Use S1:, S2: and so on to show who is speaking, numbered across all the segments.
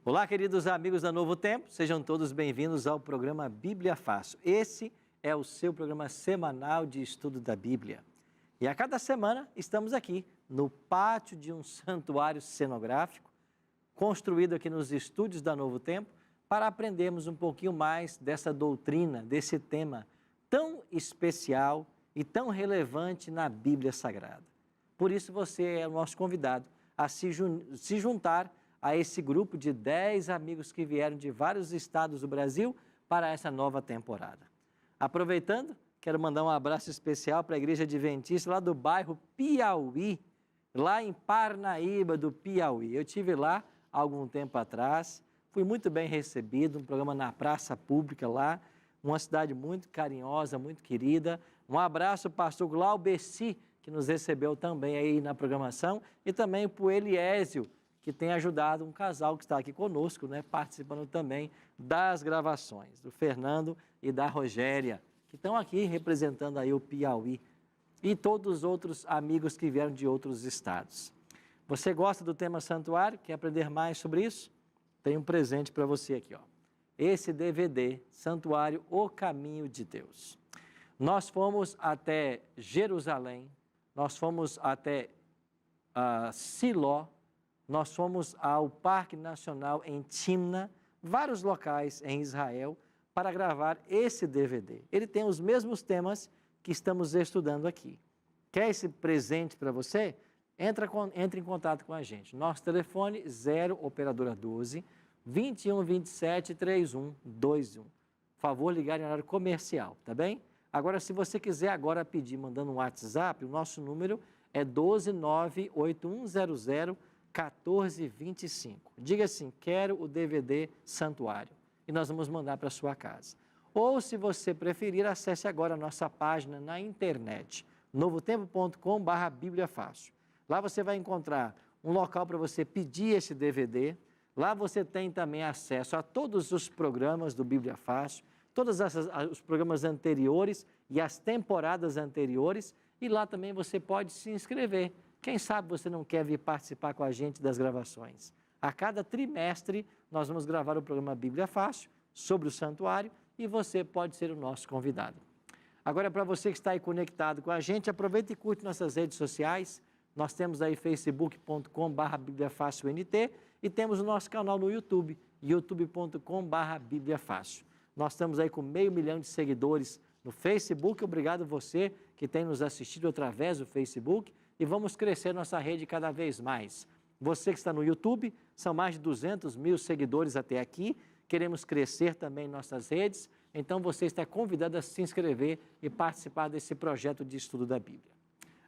S1: Olá, queridos amigos da Novo Tempo, sejam todos bem-vindos ao programa Bíblia Fácil. Esse é o seu programa semanal de estudo da Bíblia. E a cada semana estamos aqui no pátio de um santuário cenográfico, construído aqui nos estúdios da Novo Tempo, para aprendermos um pouquinho mais dessa doutrina, desse tema tão especial e tão relevante na Bíblia Sagrada. Por isso você é o nosso convidado a se juntar a esse grupo de 10 amigos que vieram de vários estados do Brasil para essa nova temporada. Aproveitando, quero mandar um abraço especial para a Igreja Adventista lá do bairro Piauí, lá em Parnaíba do Piauí. Eu estive lá há algum tempo atrás, fui muito bem recebido, um programa na praça pública lá, uma cidade muito carinhosa, muito querida. Um abraço para o pastor Glaubeci, que nos recebeu também aí na programação, e também para o Eliésio, que tem ajudado um casal que está aqui conosco, né, participando também das gravações, do Fernando e da Rogéria, que estão aqui representando aí o Piauí, e todos os outros amigos que vieram de outros estados. Você gosta do tema santuário? Quer aprender mais sobre isso? Tem um presente para você aqui, ó. Esse DVD, Santuário, O Caminho de Deus. Nós fomos até Jerusalém, nós fomos até Siló, nós fomos ao Parque Nacional em Timna, vários locais em Israel, para gravar esse DVD. Ele tem os mesmos temas que estamos estudando aqui. Quer esse presente para você? Entre em contato com a gente. Nosso telefone 0 operadora 12 21 27 31 21. Favor ligar em horário comercial, tá bem? Agora, se você quiser agora pedir, mandando um WhatsApp, o nosso número é 1298100 1425. Diga assim, quero o DVD Santuário, e nós vamos mandar para a sua casa. Ou, se você preferir, acesse agora a nossa página na internet, novotempo.com/Bíblia Fácil. Lá você vai encontrar um local para você pedir esse DVD. Lá você tem também acesso a todos os programas do Bíblia Fácil, todos os programas anteriores e as temporadas anteriores, e lá também você pode se inscrever. Quem sabe você não quer vir participar com a gente das gravações? A cada trimestre, nós vamos gravar o programa Bíblia Fácil sobre o santuário e você pode ser o nosso convidado. Agora, para você que está aí conectado com a gente, aproveita e curte nossas redes sociais. Nós temos aí facebook.com/BíbliaFácilNT e temos o nosso canal no YouTube, youtube.com/BíbliaFácil. Nós estamos aí com 500 mil de seguidores no Facebook. Obrigado você que tem nos assistido através do Facebook. E vamos crescer nossa rede cada vez mais. Você que está no YouTube, são mais de 200 mil seguidores até aqui. Queremos crescer também em nossas redes. Então você está convidado a se inscrever e participar desse projeto de estudo da Bíblia.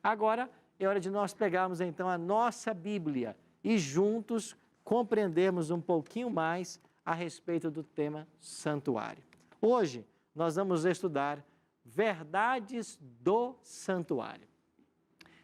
S1: Agora é hora de nós pegarmos então a nossa Bíblia e juntos compreendermos um pouquinho mais a respeito do tema santuário. Hoje nós vamos estudar verdades do santuário.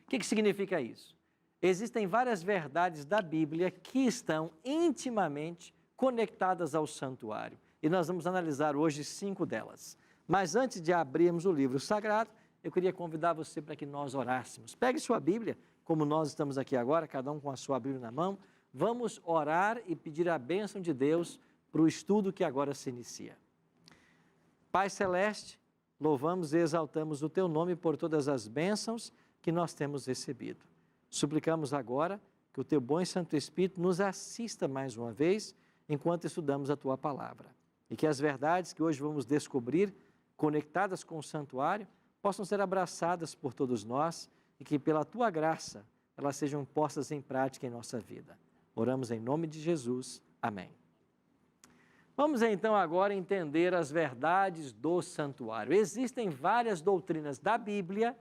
S1: O que significa isso? Existem várias verdades da Bíblia que estão intimamente conectadas ao santuário. E nós vamos analisar hoje 5 delas. Mas antes de abrirmos o livro sagrado, eu queria convidar você para que nós orássemos. Pegue sua Bíblia, como nós estamos aqui agora, cada um com a sua Bíblia na mão. Vamos orar e pedir a bênção de Deus para o estudo que agora se inicia. Pai Celeste, louvamos e exaltamos o Teu nome por todas as bênçãos que nós temos recebido. Suplicamos agora que o Teu bom e Santo Espírito nos assista mais uma vez enquanto estudamos a Tua Palavra. E que as verdades que hoje vamos descobrir, conectadas com o santuário, possam ser abraçadas por todos nós e que pela Tua graça elas sejam postas em prática em nossa vida. Oramos em nome de Jesus. Amém. Vamos então agora entender as verdades do santuário. Existem várias doutrinas da Bíblia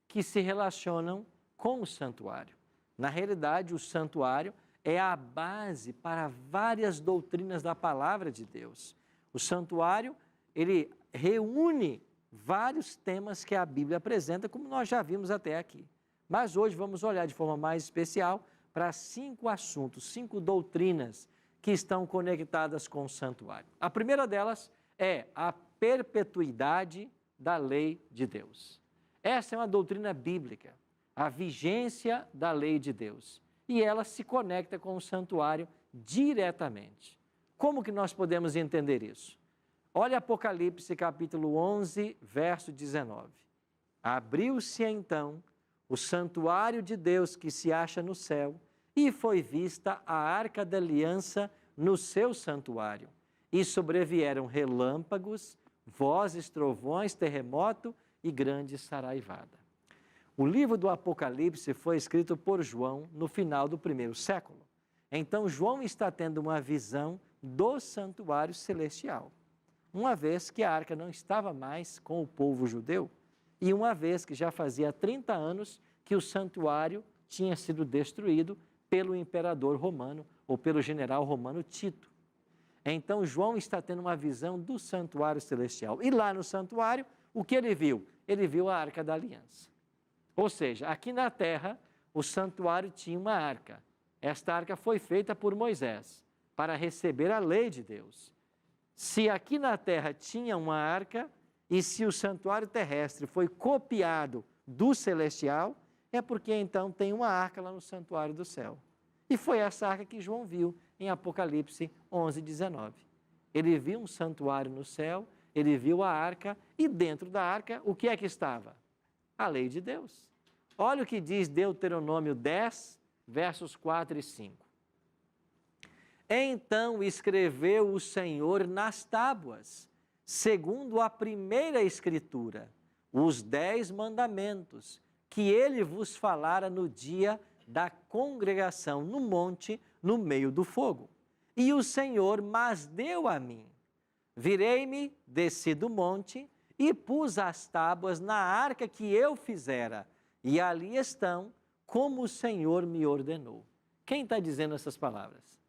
S1: que se relacionam com o santuário. Na realidade, o santuário é a base para várias doutrinas da palavra de Deus. O santuário, ele reúne vários temas que a Bíblia apresenta, como nós já vimos até aqui. Mas hoje vamos olhar de forma mais especial para 5 assuntos, 5 doutrinas que estão conectadas com o santuário. A primeira delas é a perpetuidade da lei de Deus. Essa é uma doutrina bíblica, a vigência da lei de Deus. E ela se conecta com o santuário diretamente. Como que nós podemos entender isso? Olha Apocalipse capítulo 11, verso 19. Abriu-se então o santuário de Deus que se acha no céu, e foi vista a arca da aliança no seu santuário. E sobrevieram relâmpagos, vozes, trovões, terremoto e grande saraivada. O livro do Apocalipse foi escrito por João no final do primeiro século. Então, João está tendo uma visão do santuário celestial, uma vez que a arca não estava mais com o povo judeu e uma vez que já fazia 30 anos que o santuário tinha sido destruído pelo imperador romano ou pelo general romano Tito. Então, João está tendo uma visão do santuário celestial. E lá no santuário, o que ele viu? Ele viu a arca da aliança. Ou seja, aqui na terra, o santuário tinha uma arca. Esta arca foi feita por Moisés para receber a lei de Deus. Se aqui na terra tinha uma arca e se o santuário terrestre foi copiado do celestial, é porque então tem uma arca lá no santuário do céu. E foi essa arca que João viu em Apocalipse 11, 19. Ele viu um santuário no céu, ele viu a arca e dentro da arca o que é que estava? A lei de Deus. Olha o que diz Deuteronômio 10, versos 4 e 5. Então escreveu o Senhor nas tábuas, segundo a primeira escritura, os 10 mandamentos, que ele vos falara no dia da congregação no monte, no meio do fogo. E o Senhor mas deu a mim. Virei-me, desci do monte e pus as tábuas na arca que eu fizera, e ali estão, como o Senhor me ordenou. Quem está dizendo essas palavras?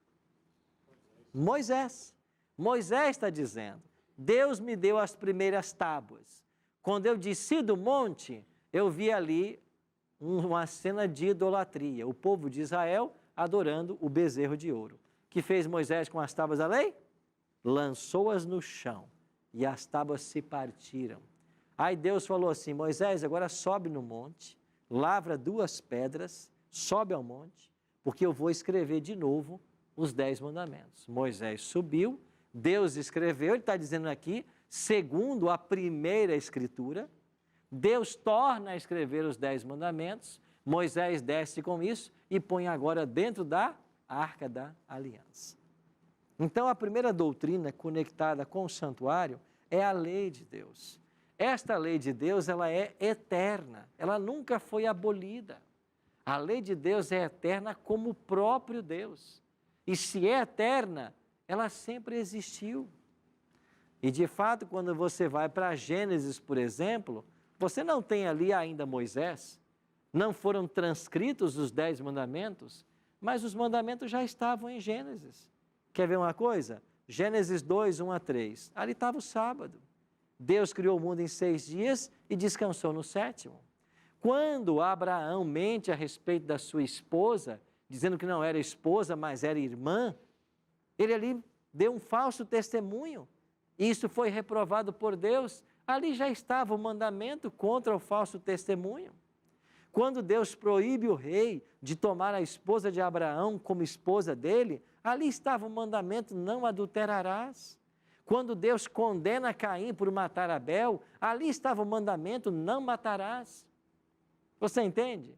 S1: Moisés. Moisés está dizendo, Deus me deu as primeiras tábuas. Quando eu desci do monte, eu vi ali uma cena de idolatria. O povo de Israel adorando o bezerro de ouro. O que fez Moisés com as tábuas da lei? Lançou-as no chão e as tábuas se partiram. Aí Deus falou assim, Moisés, agora sobe no monte, lavra 2 pedras, sobe ao monte, porque eu vou escrever de novo os 10 mandamentos. Moisés subiu, Deus escreveu, ele está dizendo aqui, segundo a primeira escritura, Deus torna a escrever os 10 mandamentos, Moisés desce com isso e põe agora dentro da arca da aliança. Então, a primeira doutrina conectada com o santuário é a lei de Deus. Esta lei de Deus, ela é eterna, ela nunca foi abolida. A lei de Deus é eterna como o próprio Deus. E se é eterna, ela sempre existiu. E de fato, quando você vai para Gênesis, por exemplo, você não tem ali ainda Moisés, não foram transcritos os 10 mandamentos, mas os mandamentos já estavam em Gênesis. Quer ver uma coisa? Gênesis 2, 1 a 3. Ali estava o sábado. Deus criou o mundo em 6 dias e descansou no 7º. Quando Abraão mente a respeito da sua esposa, dizendo que não era esposa, mas era irmã, ele ali deu um falso testemunho. Isso foi reprovado por Deus. Ali já estava o mandamento contra o falso testemunho. Quando Deus proíbe o rei de tomar a esposa de Abraão como esposa dele, ali estava o mandamento, não adulterarás. Quando Deus condena Caim por matar Abel, ali estava o mandamento, não matarás. Você entende?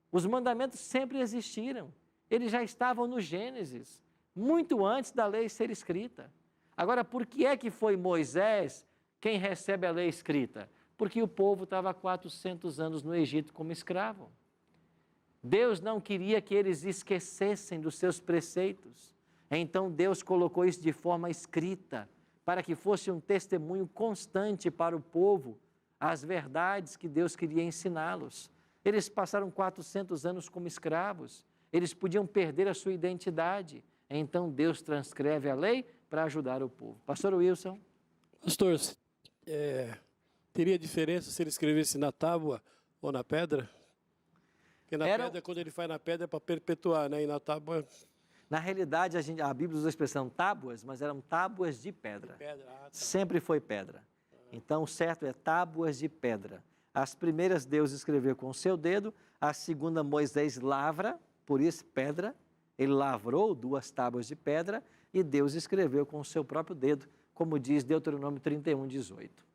S1: Os mandamentos sempre existiram. Eles já estavam no Gênesis, muito antes da lei ser escrita. Agora, por que é que foi Moisés quem recebe a lei escrita? Porque o povo estava há 400 anos no Egito como escravo. Deus não queria que eles esquecessem dos seus preceitos. Então Deus colocou isso de forma escrita, para que fosse um testemunho constante para o povo, as verdades que Deus queria ensiná-los. Eles passaram 400 anos como escravos, eles podiam perder a sua identidade. Então Deus transcreve a lei para ajudar o povo. Pastor Wilson?
S2: Pastor, teria diferença se ele escrevesse na tábua ou na pedra? Porque na pedra, quando ele faz na pedra, é para perpetuar, né? E na tábua...
S1: Na realidade, a Bíblia usa a expressão tábuas, mas eram tábuas de pedra.
S2: Tá.
S1: Sempre foi pedra. Então, o certo é tábuas de pedra. As primeiras Deus escreveu com o seu dedo, a segunda Moisés lavra, por isso pedra. Ele lavrou 2 tábuas de pedra, e Deus escreveu com o seu próprio dedo, como diz Deuteronômio 31, 18.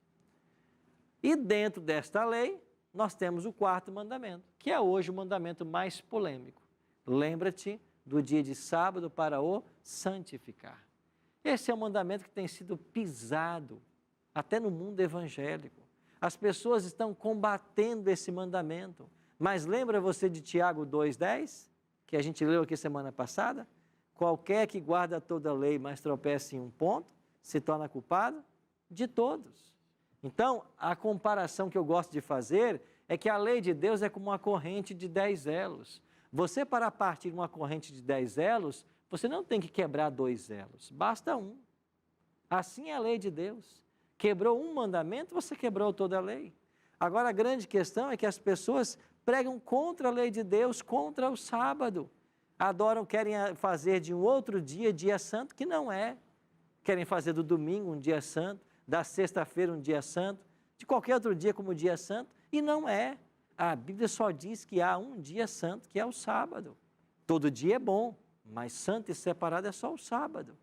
S1: E dentro desta lei, nós temos o quarto mandamento, que é hoje o mandamento mais polêmico. Lembra-te do dia de sábado para o santificar. Esse é um mandamento que tem sido pisado até no mundo evangélico. As pessoas estão combatendo esse mandamento. Mas lembra você de Tiago 2,10, que a gente leu aqui semana passada? Qualquer que guarda toda a lei, mas tropeça em um ponto, se torna culpado de todos. Então, a comparação que eu gosto de fazer é que a lei de Deus é como uma corrente de 10 elos. Você, para partir de uma corrente de 10 elos, você não tem que quebrar 2 elos, basta um. Assim é a lei de Deus. Quebrou um mandamento, você quebrou toda a lei. Agora, a grande questão é que as pessoas pregam contra a lei de Deus, contra o sábado. Adoram, querem fazer de um outro dia santo, que não é. Querem fazer do domingo um dia santo, da sexta-feira um dia santo, de qualquer outro dia como dia santo, e não é. A Bíblia só diz que há um dia santo, que é o sábado. Todo dia é bom, mas santo e separado é só o sábado.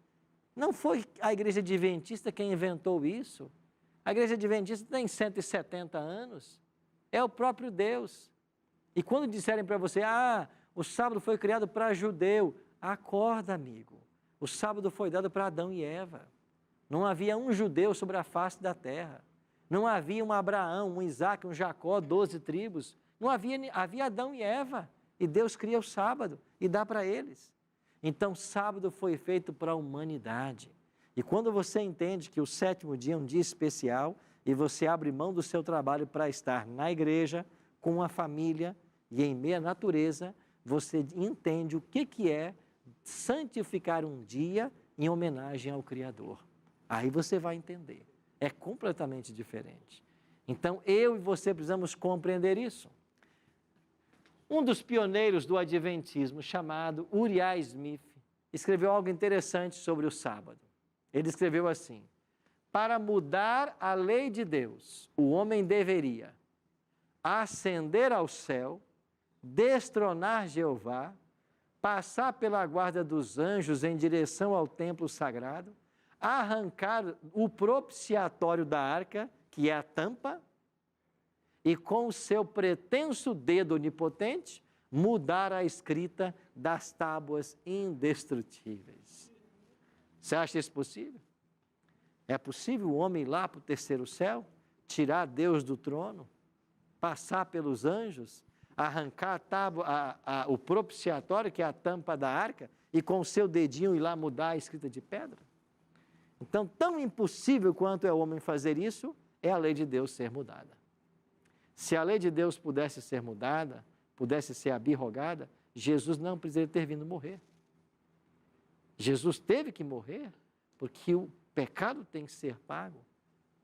S1: Não foi a igreja adventista quem inventou isso. A igreja adventista tem 170 anos. É o próprio Deus. E quando disserem para você, o sábado foi criado para judeu, acorda, amigo. O sábado foi dado para Adão e Eva. Não havia um judeu sobre a face da terra. Não havia um Abraão, um Isaac, um Jacó, 12 tribos. Não havia Adão e Eva. E Deus cria o sábado e dá para eles. Então, sábado foi feito para a humanidade. E quando você entende que o sétimo dia é um dia especial e você abre mão do seu trabalho para estar na igreja, com a família e em meia natureza, você entende o que é santificar um dia em homenagem ao Criador. Aí você vai entender. É completamente diferente. Então, eu e você precisamos compreender isso. Um dos pioneiros do Adventismo, chamado Uriah Smith, escreveu algo interessante sobre o sábado. Ele escreveu assim: para mudar a lei de Deus, o homem deveria ascender ao céu, destronar Jeová, passar pela guarda dos anjos em direção ao templo sagrado, arrancar o propiciatório da arca, que é a tampa, e com o seu pretenso dedo onipotente, mudar a escrita das tábuas indestrutíveis. Você acha isso possível? É possível o homem ir lá para o terceiro céu, tirar Deus do trono, passar pelos anjos, arrancar a tábua, o propiciatório, que é a tampa da arca, e com o seu dedinho ir lá mudar a escrita de pedra? Então, tão impossível quanto é o homem fazer isso, é a lei de Deus ser mudada. Se a lei de Deus pudesse ser mudada, pudesse ser abrogada, Jesus não precisaria ter vindo morrer. Jesus teve que morrer porque o pecado tem que ser pago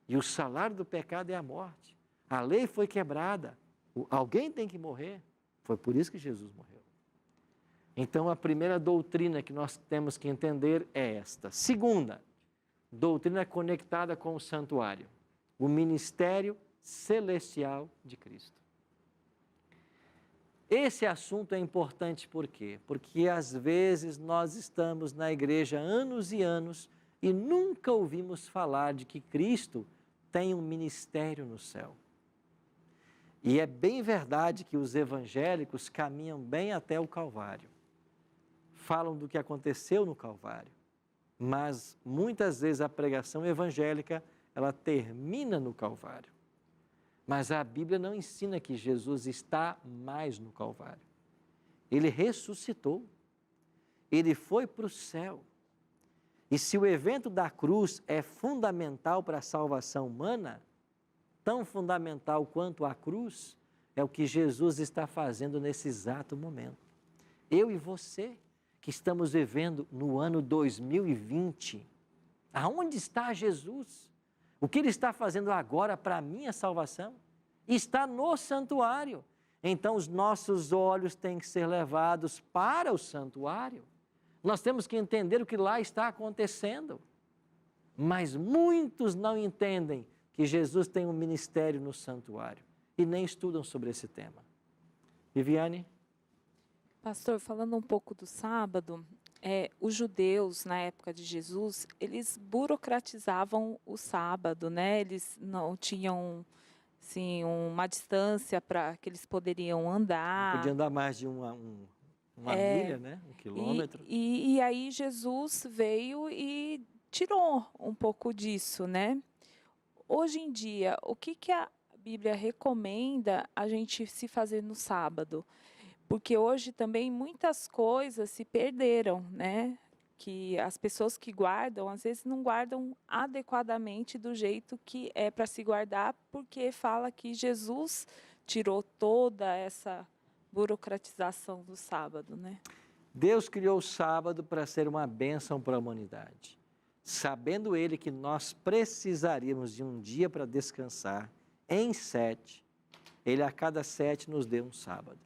S1: e o salário do pecado é a morte. A lei foi quebrada, alguém tem que morrer. Foi por isso que Jesus morreu. Então, a primeira doutrina que nós temos que entender é esta. Segunda, doutrina conectada com o santuário, o ministério celestial de Cristo. Esse assunto é importante por quê? Porque às vezes nós estamos na igreja anos e anos e nunca ouvimos falar de que Cristo tem um ministério no céu. E é bem verdade que os evangélicos caminham bem até o Calvário. Falam do que aconteceu no Calvário. Mas muitas vezes a pregação evangélica, ela termina no Calvário. Mas a Bíblia não ensina que Jesus está mais no Calvário. Ele ressuscitou. Ele foi para o céu. E se o evento da cruz é fundamental para a salvação humana, tão fundamental quanto a cruz, é o que Jesus está fazendo nesse exato momento. Eu e você, que estamos vivendo no ano 2020, aonde está Jesus? O que Ele está fazendo agora para a minha salvação? Está no santuário. Então, os nossos olhos têm que ser levados para o santuário. Nós temos que entender o que lá está acontecendo. Mas muitos não entendem que Jesus tem um ministério no santuário e nem estudam sobre esse tema. Viviane?
S3: Pastor, falando um pouco do sábado, os judeus, na época de Jesus, eles burocratizavam o sábado, né? Eles não tinham, assim, uma distância para que eles poderiam
S1: Não
S3: andar.
S1: podia andar mais de uma milha, né? 1 quilômetro.
S3: E aí Jesus veio e tirou um pouco disso, né? Hoje em dia, o que a Bíblia recomenda a gente se fazer no sábado? Porque hoje também muitas coisas se perderam, né? Que as pessoas que guardam, às vezes não guardam adequadamente do jeito que é para se guardar, porque fala que Jesus tirou toda essa burocratização do sábado, né?
S1: Deus criou o sábado para ser uma bênção para a humanidade. Sabendo Ele que nós precisaríamos de um dia para descansar, em 7, Ele a cada 7 nos deu um sábado.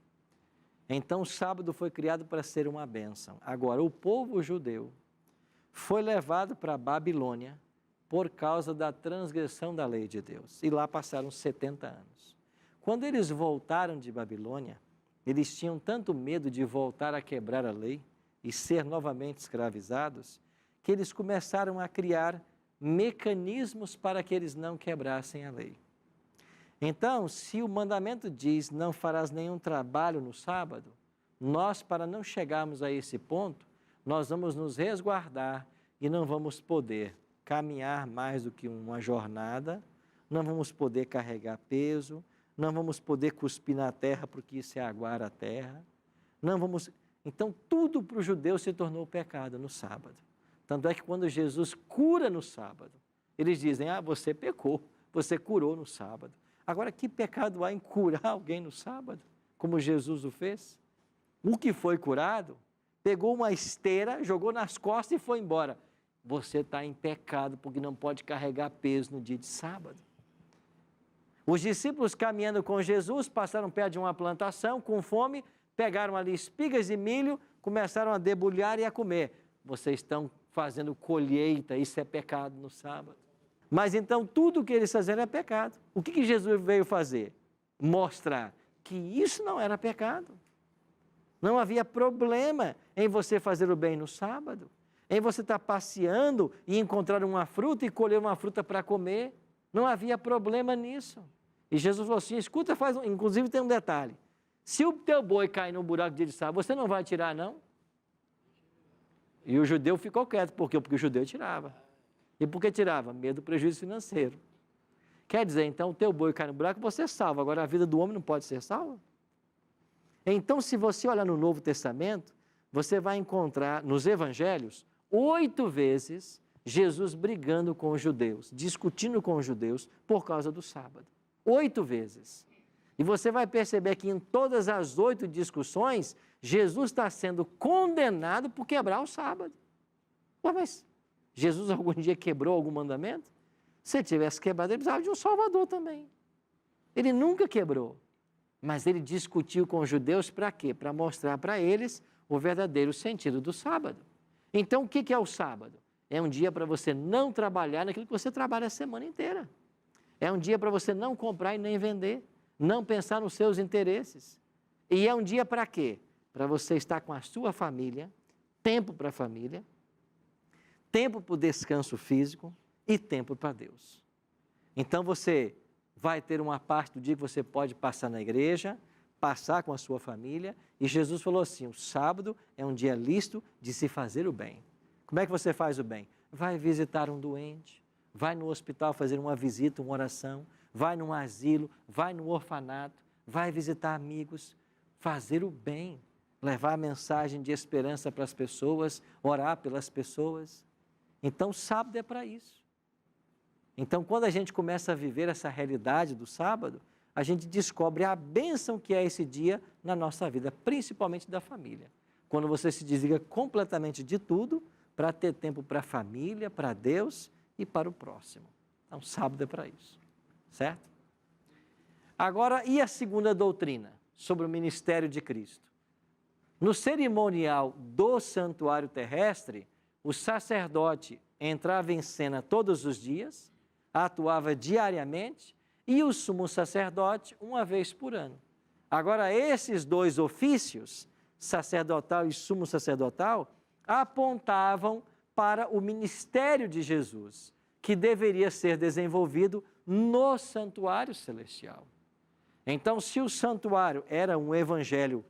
S1: Então o sábado foi criado para ser uma bênção. Agora, o povo judeu foi levado para a Babilônia por causa da transgressão da lei de Deus. E lá passaram 70 anos. Quando eles voltaram de Babilônia, eles tinham tanto medo de voltar a quebrar a lei e ser novamente escravizados, que eles começaram a criar mecanismos para que eles não quebrassem a lei. Então, se o mandamento diz, não farás nenhum trabalho no sábado, nós, para não chegarmos a esse ponto, nós vamos nos resguardar e não vamos poder caminhar mais do que uma jornada, não vamos poder carregar peso, não vamos poder cuspir na terra, porque isso é aguar a terra, não vamos... Então, tudo para o judeu se tornou pecado no sábado. Tanto é que quando Jesus cura no sábado, eles dizem, você pecou, você curou no sábado. Agora, que pecado há em curar alguém no sábado, como Jesus o fez? O que foi curado, pegou uma esteira, jogou nas costas e foi embora. Você está em pecado porque não pode carregar peso no dia de sábado. Os discípulos caminhando com Jesus, passaram perto de uma plantação com fome, pegaram ali espigas de milho, começaram a debulhar e a comer. Vocês estão fazendo colheita, isso é pecado no sábado. Mas então tudo o que eles faziam é pecado. O que Jesus veio fazer? Mostrar que isso não era pecado. Não havia problema em você fazer o bem no sábado, em você estar passeando e encontrar uma fruta e colher uma fruta para comer. Não havia problema nisso. E Jesus falou assim, escuta, inclusive tem um detalhe. Se o teu boi cair no buraco de dia de sábado, você não vai tirar, não? E o judeu ficou quieto. Por quê? Porque o judeu tirava. E por que tirava? Medo do prejuízo financeiro. Quer dizer, então, o teu boi cai no buraco, você é salvo. Agora, a vida do homem não pode ser salva. Então, se você olhar no Novo Testamento, você vai encontrar nos evangelhos 8 vezes Jesus brigando com os judeus, discutindo com os judeus por causa do sábado. 8 vezes. E você vai perceber que em todas as 8 discussões, Jesus está sendo condenado por quebrar o sábado. Ué, mas Jesus algum dia quebrou algum mandamento? Se ele tivesse quebrado, ele precisava de um salvador também. Ele nunca quebrou. Mas ele discutiu com os judeus para quê? Para mostrar para eles o verdadeiro sentido do sábado. Então, o que é o sábado? É um dia para você não trabalhar naquilo que você trabalha a semana inteira. É um dia para você não comprar e nem vender, não pensar nos seus interesses. E é um dia para quê? Para você estar com a sua família, tempo para a família, tempo para o descanso físico e tempo para Deus. Então você vai ter uma parte do dia que você pode passar na igreja, passar com a sua família, e Jesus falou assim, o sábado é um dia lícito de se fazer o bem. Como é que você faz o bem? Vai visitar um doente, vai no hospital fazer uma visita, uma oração, vai num asilo, vai no orfanato, vai visitar amigos, fazer o bem, levar a mensagem de esperança para as pessoas, orar pelas pessoas. Então, sábado é para isso. Então, quando a gente começa a viver essa realidade do sábado, a gente descobre a bênção que é esse dia na nossa vida, principalmente da família. Quando você se desliga completamente de tudo para ter tempo para a família, para Deus e para o próximo. Então, sábado é para isso, certo? Agora, e a segunda doutrina sobre o ministério de Cristo? No cerimonial do santuário terrestre, o sacerdote entrava em cena todos os dias, atuava diariamente, e o sumo sacerdote uma vez por ano. Agora, esses 2 ofícios, sacerdotal e sumo sacerdotal, apontavam para o ministério de Jesus, que deveria ser desenvolvido no santuário celestial. Então, se o santuário era um evangelho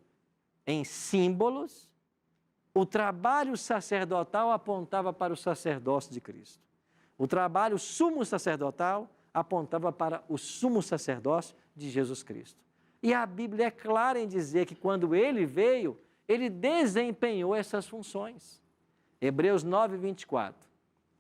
S1: em símbolos, o trabalho sacerdotal apontava para o sacerdócio de Cristo. O trabalho sumo sacerdotal apontava para o sumo sacerdócio de Jesus Cristo. E a Bíblia é clara em dizer que quando ele veio, ele desempenhou essas funções. Hebreus 9, 24.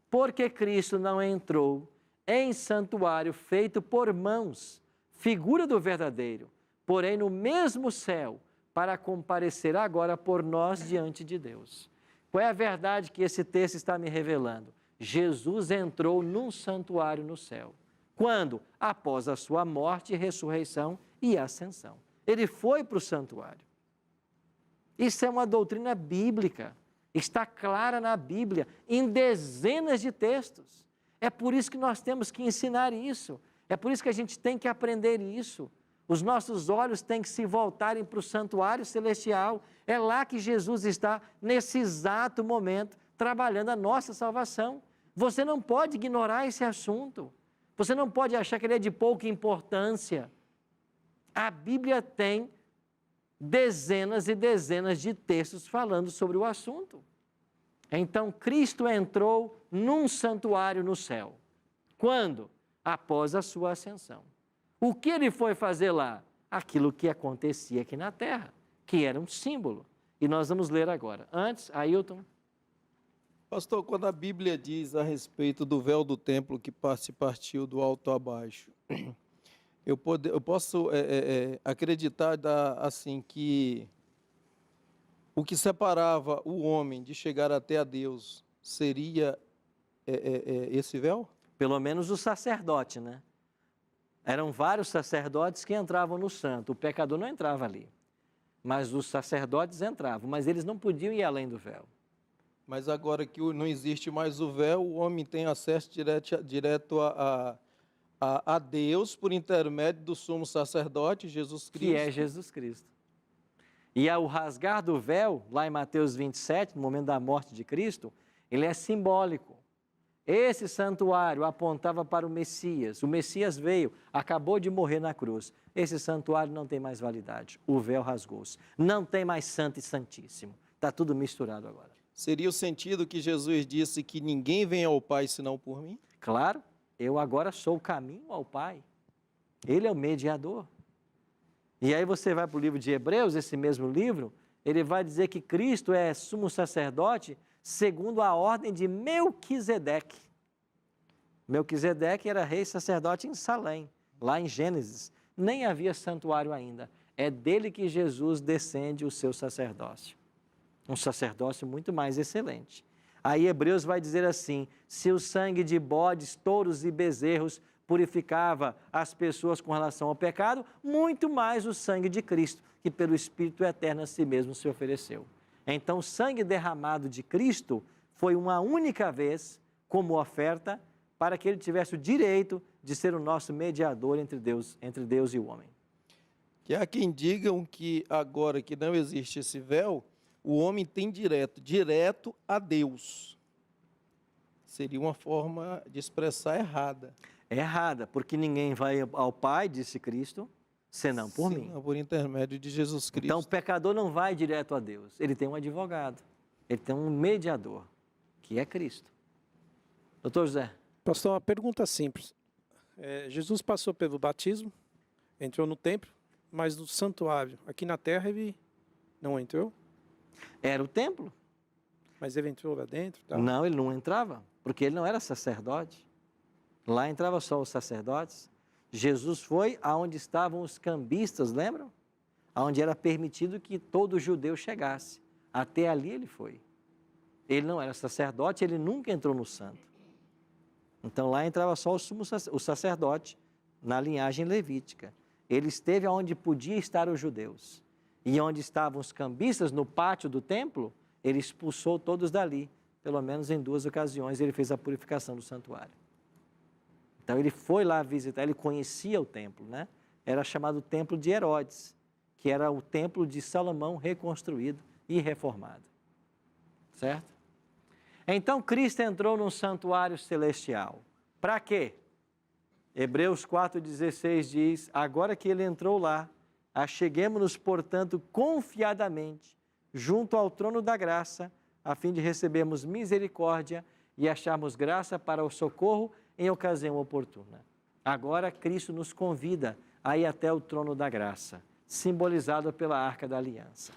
S1: Porque Cristo não entrou em santuário feito por mãos, figura do verdadeiro, porém no mesmo céu, para comparecer agora por nós diante de Deus. Qual é a verdade que esse texto está me revelando? Jesus entrou num santuário no céu. Quando? Após a sua morte, ressurreição e ascensão. Ele foi para o santuário. Isso é uma doutrina bíblica. Está clara na Bíblia, em dezenas de textos. É por isso que nós temos que ensinar isso. É por isso que a gente tem que aprender isso. Os nossos olhos têm que se voltarem para o santuário celestial. É lá que Jesus está, nesse exato momento, trabalhando a nossa salvação. Você não pode ignorar esse assunto. Você não pode achar que ele é de pouca importância. A Bíblia tem dezenas e dezenas de textos falando sobre o assunto. Então, Cristo entrou num santuário no céu. Quando? Após a sua ascensão. O que ele foi fazer lá? Aquilo que acontecia aqui na terra, que era um símbolo. E nós vamos ler agora. Antes, Ailton.
S4: Pastor, quando a Bíblia diz a respeito do véu do templo que se partiu do alto a baixo, eu posso acreditar assim que o que separava o homem de chegar até a Deus seria esse véu?
S1: Pelo menos o sacerdote, né? Eram vários sacerdotes que entravam no santo. O pecador não entrava ali. Mas os sacerdotes entravam. Mas eles não podiam ir além do véu.
S4: Mas agora que não existe mais o véu, o homem tem acesso direto a Deus por intermédio do sumo sacerdote, Jesus Cristo.
S1: Que é Jesus Cristo. E ao rasgar do véu, lá em Mateus 27, no momento da morte de Cristo, ele é simbólico. Esse santuário apontava para o Messias. O Messias veio, acabou de morrer na cruz. Esse santuário não tem mais validade. O véu rasgou-se. Não tem mais santo e santíssimo. Está tudo misturado agora.
S4: Seria o sentido que Jesus disse que ninguém vem ao Pai senão por mim?
S1: Claro, eu agora sou o caminho ao Pai. Ele é o mediador. E aí você vai para o livro de Hebreus, esse mesmo livro, ele vai dizer que Cristo é sumo sacerdote segundo a ordem de Melquisedeque. Melquisedeque era rei sacerdote em Salém, lá em Gênesis. Nem havia santuário ainda. É dele que Jesus descende o seu sacerdócio. Um sacerdócio muito mais excelente. Aí Hebreus vai dizer assim: se o sangue de bodes, touros e bezerros purificava as pessoas com relação ao pecado, muito mais o sangue de Cristo, que pelo Espírito Eterno a si mesmo se ofereceu. Então, o sangue derramado de Cristo foi uma única vez como oferta para que ele tivesse o direito de ser o nosso mediador entre Deus e o homem.
S4: Que há quem digam que agora que não existe esse véu, o homem tem direto a Deus. Seria uma forma de expressar errada.
S1: É errada, porque ninguém vai ao Pai, disse Cristo, senão por mim.
S4: Senão por intermédio de Jesus Cristo.
S1: Então o pecador não vai direto a Deus, ele tem um advogado, ele tem um mediador, que é Cristo. Doutor José.
S2: Pastor, uma pergunta simples. Jesus passou pelo batismo, entrou no templo, mas no santuário, aqui na terra, ele não entrou?
S1: Era o templo.
S2: Mas ele entrou lá dentro? Tá?
S1: Não, ele não entrava, porque ele não era sacerdote. Lá entrava só os sacerdotes. Jesus foi aonde estavam os cambistas, lembram? Aonde era permitido que todo judeu chegasse. Até ali ele foi. Ele não era sacerdote, ele nunca entrou no santo. Então lá entrava só o sacerdote, na linhagem levítica. Ele esteve onde podia estar os judeus. E onde estavam os cambistas, no pátio do templo, ele expulsou todos dali. Pelo menos em 2 ocasiões ele fez a purificação do santuário. Então ele foi lá visitar, ele conhecia o templo, né? Era chamado Templo de Herodes, que era o templo de Salomão reconstruído e reformado. certo? Então, Cristo entrou num santuário celestial. Para quê? Hebreus 4,16 diz, agora que ele entrou lá, acheguemo-nos, portanto, confiadamente, junto ao trono da graça, a fim de recebermos misericórdia e acharmos graça para o socorro em ocasião oportuna. Agora, Cristo nos convida a ir até o trono da graça, simbolizado pela Arca da Aliança.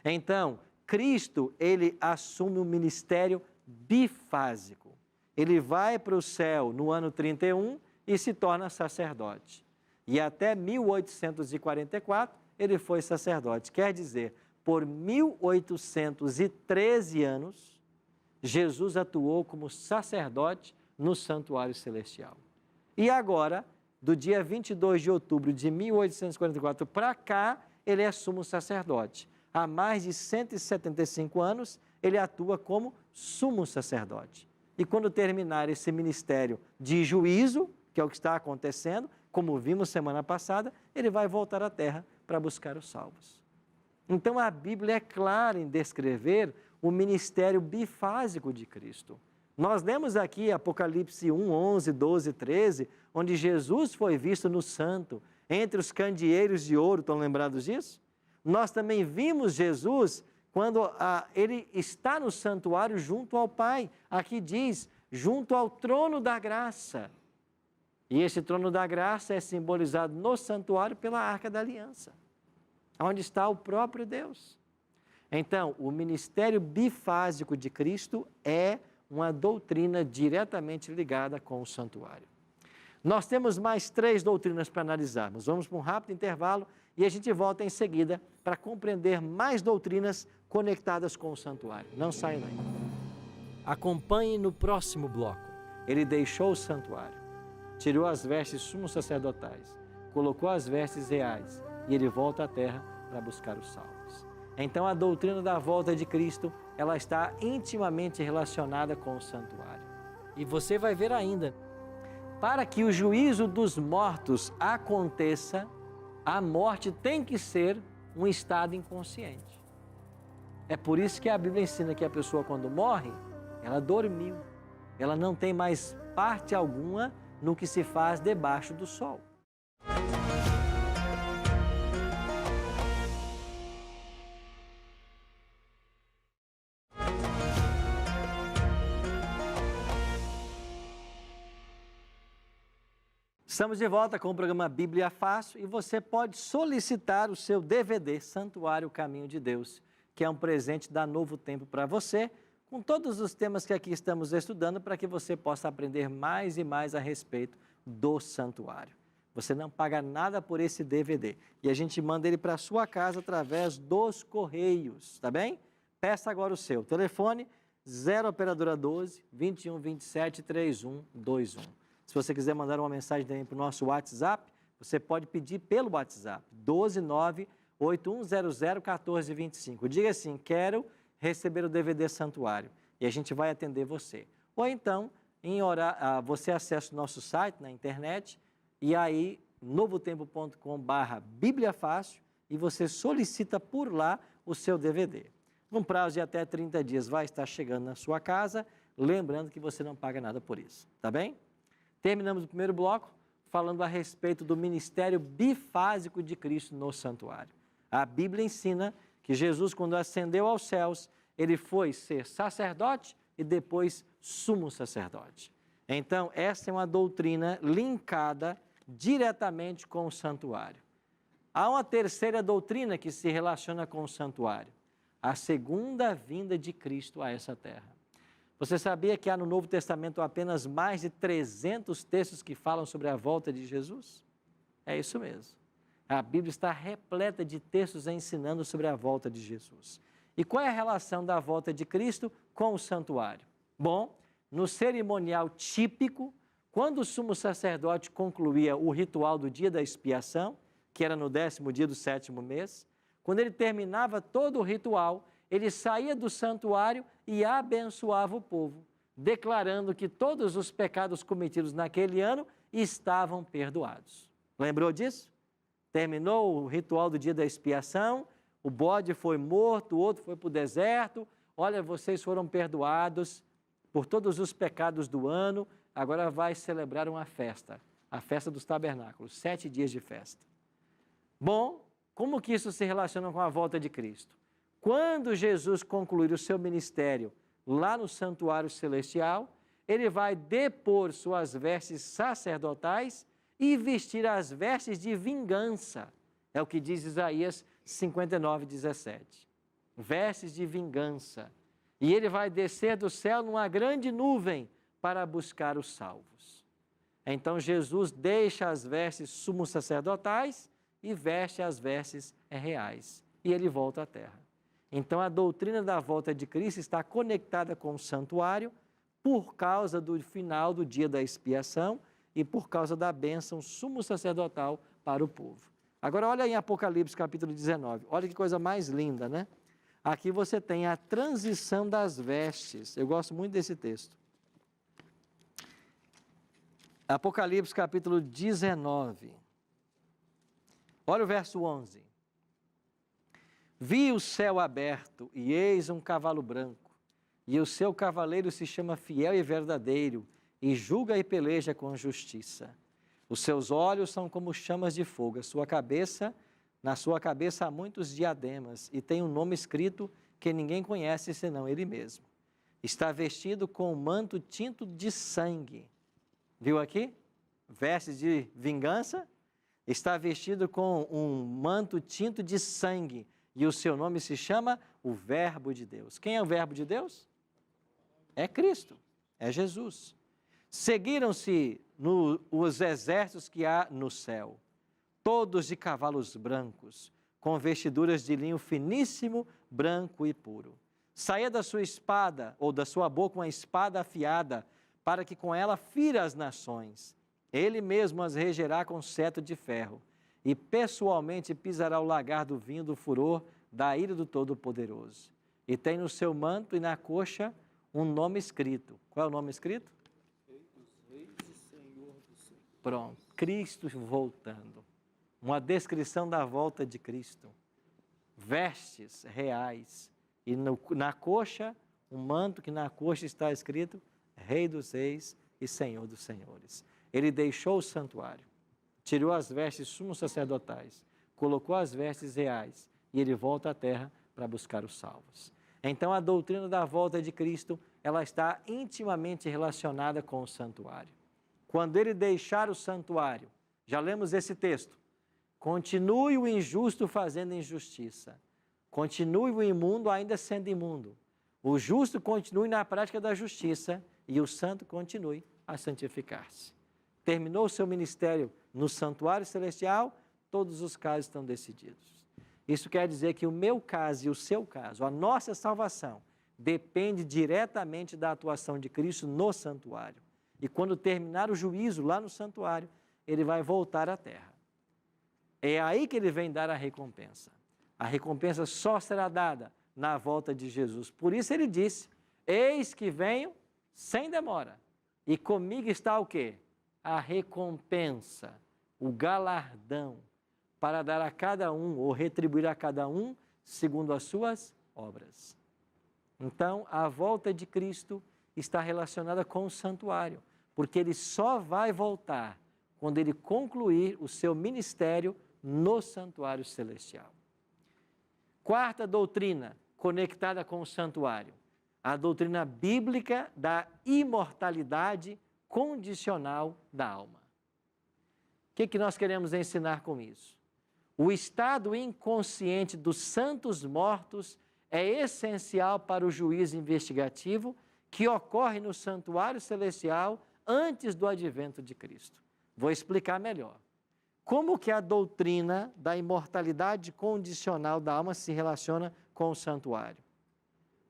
S1: Então, Cristo, ele assume um ministério bifásico. Ele vai para o céu no ano 31 e se torna sacerdote. E até 1844 ele foi sacerdote. Quer dizer, por 1813 anos, Jesus atuou como sacerdote no santuário celestial. E agora, do dia 22 de outubro de 1844 para cá, ele é sumo sacerdote. Há mais de 175 anos, ele atua como sumo sacerdote. E quando terminar esse ministério de juízo, que é o que está acontecendo, como vimos semana passada, ele vai voltar à terra para buscar os salvos. Então a Bíblia é clara em descrever o ministério bifásico de Cristo. Nós lemos aqui Apocalipse 1, 11, 12, 13, onde Jesus foi visto no santo, entre os candeeiros de ouro, estão lembrados disso? Nós também vimos Jesus quando ele está no santuário junto ao Pai. Aqui diz, junto ao trono da graça. E esse trono da graça é simbolizado no santuário pela Arca da Aliança, onde está o próprio Deus. Então, o ministério bifásico de Cristo é uma doutrina diretamente ligada com o santuário. Nós temos mais 3 doutrinas para analisarmos. Vamos para um rápido intervalo e a gente volta em seguida para compreender mais doutrinas conectadas com o santuário. Não saiam daí. Acompanhe no próximo bloco. Ele deixou o santuário, tirou as vestes sumos sacerdotais, colocou as vestes reais e ele volta à terra para buscar os salvos. Então a doutrina da volta de Cristo, ela está intimamente relacionada com o santuário. E você vai ver ainda, para que o juízo dos mortos aconteça, a morte tem que ser um estado inconsciente. É por isso que a Bíblia ensina que a pessoa, quando morre, ela dormiu. Ela não tem mais parte alguma no que se faz debaixo do sol. Estamos de volta com o programa Bíblia Fácil e você pode solicitar o seu DVD Santuário Caminho de Deus, que é um presente da Novo Tempo para você, com todos os temas que aqui estamos estudando, para que você possa aprender mais e mais a respeito do santuário. Você não paga nada por esse DVD e a gente manda ele para a sua casa através dos Correios, tá bem? Peça agora o seu. Telefone 0 Operadora 12 21 27 31 21. Se você quiser mandar uma mensagem também para o nosso WhatsApp, você pode pedir pelo WhatsApp, 12981001425. Diga assim, quero receber o DVD Santuário, e a gente vai atender você. Ou então, você acessa o nosso site na internet, e aí, novotempo.com/Bíblia Fácil, e você solicita por lá o seu DVD. Num prazo de até 30 dias vai estar chegando na sua casa, lembrando que você não paga nada por isso, tá bem? Terminamos o primeiro bloco falando a respeito do ministério bifásico de Cristo no santuário. A Bíblia ensina que Jesus, quando ascendeu aos céus, ele foi ser sacerdote e depois sumo sacerdote. Então, essa é uma doutrina linkada diretamente com o santuário. Há uma terceira doutrina que se relaciona com o santuário, a segunda vinda de Cristo a essa terra. Você sabia que há no Novo Testamento apenas mais de 300 textos que falam sobre a volta de Jesus? É isso mesmo. A Bíblia está repleta de textos ensinando sobre a volta de Jesus. E qual é a relação da volta de Cristo com o santuário? Bom, no cerimonial típico, quando o sumo sacerdote concluía o ritual do dia da expiação, que era no 10º dia do 7º mês, quando ele terminava todo o ritual, ele saía do santuário e abençoava o povo, declarando que todos os pecados cometidos naquele ano estavam perdoados. Lembrou disso? Terminou o ritual do dia da expiação, o bode foi morto, o outro foi para o deserto, olha, vocês foram perdoados por todos os pecados do ano, agora vai celebrar uma festa, a festa dos tabernáculos, 7 dias de festa. Bom, como que isso se relaciona com a volta de Cristo? Quando Jesus concluir o seu ministério lá no santuário celestial, ele vai depor suas vestes sacerdotais e vestir as vestes de vingança. É o que diz Isaías 59:17. Vestes de vingança. E ele vai descer do céu numa grande nuvem para buscar os salvos. Então Jesus deixa as vestes sumos sacerdotais e veste as vestes reais. E ele volta à terra. Então a doutrina da volta de Cristo está conectada com o santuário por causa do final do dia da expiação e por causa da bênção sumo sacerdotal para o povo. Agora olha em Apocalipse capítulo 19, olha que coisa mais linda, né? Aqui você tem a transição das vestes, eu gosto muito desse texto. Apocalipse capítulo 19, olha o verso 11. Vi o céu aberto e eis um cavalo branco, e o seu cavaleiro se chama Fiel e Verdadeiro, e julga e peleja com justiça. Os seus olhos são como chamas de fogo, na sua cabeça há muitos diademas, e tem um nome escrito que ninguém conhece senão ele mesmo. Está vestido com um manto tinto de sangue. Viu aqui? Vestes de vingança. Está vestido com um manto tinto de sangue. E o seu nome se chama o Verbo de Deus. Quem é o Verbo de Deus? É Cristo, é Jesus. Seguiram-se os exércitos que há no céu, todos de cavalos brancos, com vestiduras de linho finíssimo, branco e puro. Saía da sua espada, ou da sua boca, uma espada afiada, para que com ela fira as nações. Ele mesmo as regerá com cetro de ferro, e pessoalmente pisará o lagar do vinho do furor da ira do Todo-Poderoso. E tem no seu manto e na coxa um nome escrito. Qual é o nome escrito?
S4: Rei dos reis e Senhor dos senhores.
S1: Pronto, Cristo voltando. Uma descrição da volta de Cristo. Vestes reais. E na coxa, um manto que na coxa está escrito Rei dos reis e Senhor dos senhores. Ele deixou o santuário, tirou as vestes sumos sacerdotais, colocou as vestes reais e ele volta à terra para buscar os salvos. Então a doutrina da volta de Cristo, ela está intimamente relacionada com o santuário. Quando ele deixar o santuário, já lemos esse texto, continue o injusto fazendo injustiça, continue o imundo ainda sendo imundo, o justo continue na prática da justiça e o santo continue a santificar-se. Terminou o seu ministério no santuário celestial, todos os casos estão decididos. Isso quer dizer que o meu caso e o seu caso, a nossa salvação, depende diretamente da atuação de Cristo no santuário. E quando terminar o juízo lá no santuário, ele vai voltar à terra. É aí que ele vem dar a recompensa. A recompensa só será dada na volta de Jesus. Por isso ele disse, eis que venho sem demora. E comigo está o quê? A recompensa, o galardão, para dar a cada um, ou retribuir a cada um, segundo as suas obras. Então, a volta de Cristo está relacionada com o santuário, porque ele só vai voltar quando ele concluir o seu ministério no santuário celestial. Quarta doutrina conectada com o santuário, a doutrina bíblica da imortalidade condicional da alma. O que nós queremos ensinar com isso? O estado inconsciente dos santos mortos é essencial para o juízo investigativo que ocorre no santuário celestial antes do advento de Cristo. Vou explicar melhor. Como que a doutrina da imortalidade condicional da alma se relaciona com o santuário?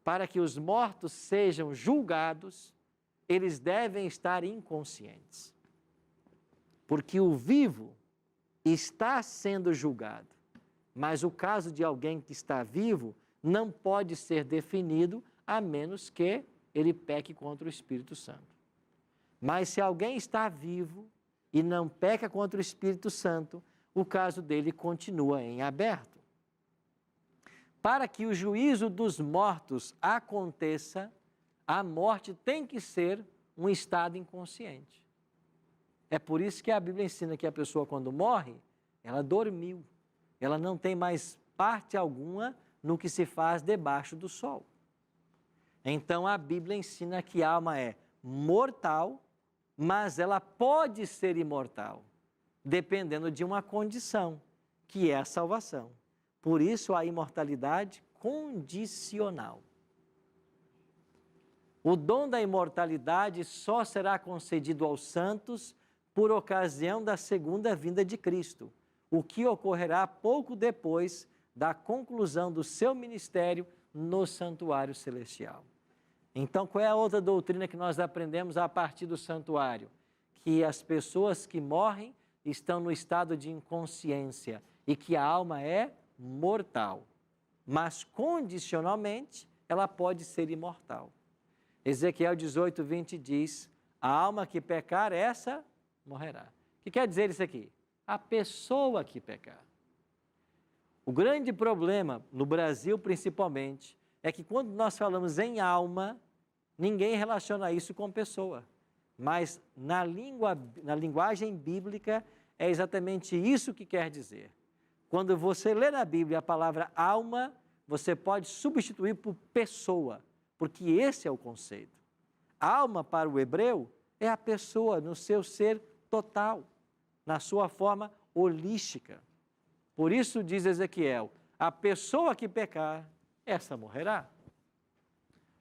S1: Para que os mortos sejam julgados, eles devem estar inconscientes. Porque o vivo está sendo julgado, mas o caso de alguém que está vivo não pode ser definido a menos que ele peque contra o Espírito Santo. Mas se alguém está vivo e não peca contra o Espírito Santo, o caso dele continua em aberto. Para que o juízo dos mortos aconteça, a morte tem que ser um estado inconsciente. É por isso que a Bíblia ensina que a pessoa, quando morre, ela dormiu. Ela não tem mais parte alguma no que se faz debaixo do sol. Então, a Bíblia ensina que a alma é mortal, mas ela pode ser imortal, dependendo de uma condição, que é a salvação. Por isso, a imortalidade condicional. O dom da imortalidade só será concedido aos santos por ocasião da segunda vinda de Cristo, o que ocorrerá pouco depois da conclusão do seu ministério no santuário celestial. Então, qual é a outra doutrina que nós aprendemos a partir do santuário? Que as pessoas que morrem estão no estado de inconsciência e que a alma é mortal, mas condicionalmente ela pode ser imortal. Ezequiel 18, 20 diz: a alma que pecar, essa morrerá. O que quer dizer isso aqui? A pessoa que pecar. O grande problema, no Brasil principalmente, é que quando nós falamos em alma, ninguém relaciona isso com pessoa. Mas na linguagem bíblica, é exatamente isso que quer dizer. Quando você lê na Bíblia a palavra alma, você pode substituir por pessoa, porque esse é o conceito. Alma, para o hebreu, é a pessoa no seu ser total, na sua forma holística. Por isso diz Ezequiel: a pessoa que pecar, essa morrerá.